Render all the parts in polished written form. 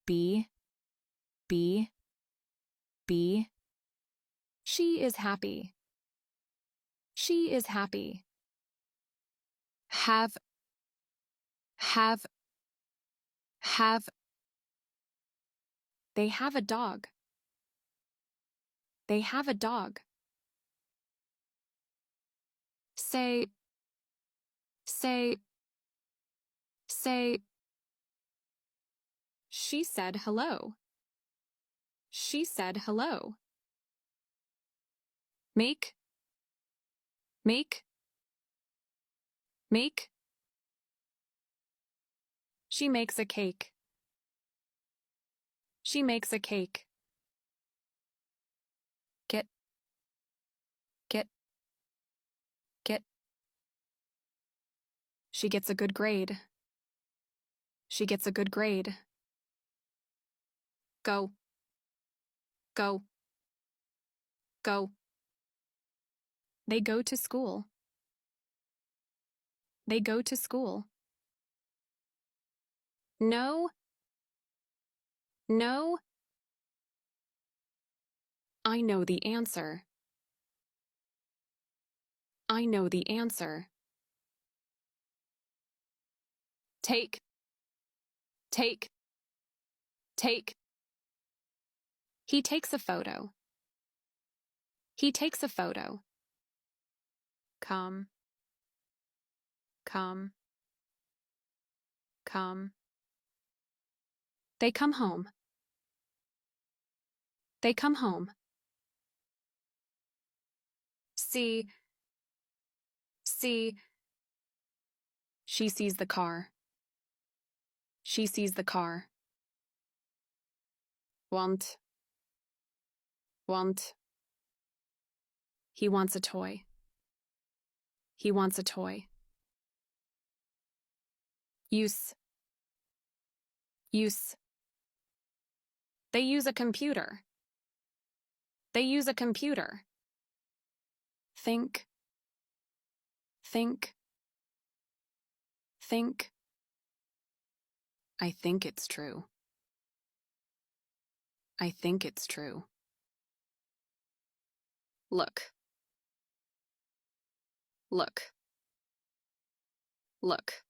B, B, B. She is happy. She is happy. Have, have, have. They have a dog. They have a dog. Say, say, say. She said hello. She said hello. Make, make, make. She makes a cake. She makes a cake. Get, get, get. She gets a good grade. She gets a good grade. Go, go, go. They go to school. They go to school. No, no. I know the answer. I know the answer. Take, take, take. He takes a photo. He takes a photo. Come, come, come. They come home. They come home. See, see. She sees the car. She sees the car. Want, want. He wants a toy. He wants a toy. Use, use. They use a computer. They use a computer. Think, think, think. I think it's true. I think it's true. Look. Look. Look.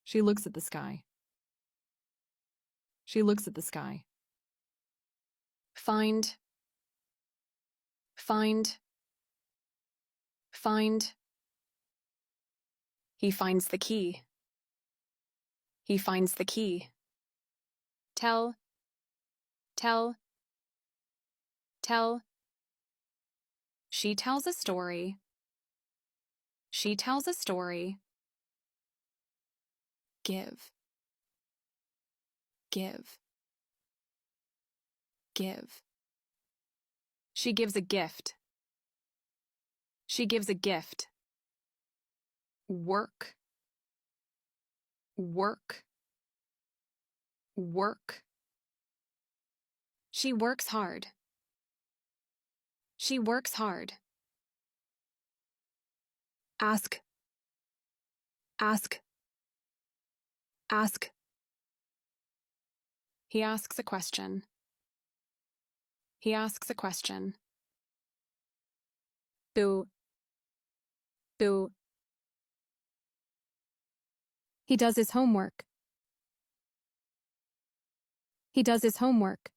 She looks at the sky. She looks at the sky. Find. Find. Find. He finds the key. He finds the key. Tell. Tell. Tell. She tells a story. She tells a story. Give. Give. Give. She gives a gift. She gives a gift. Work. Work. Work. She works hard. She works hard. Ask. Ask. Ask. He asks a question. He asks a question. Boo. Boo. He does his homework. He does his homework.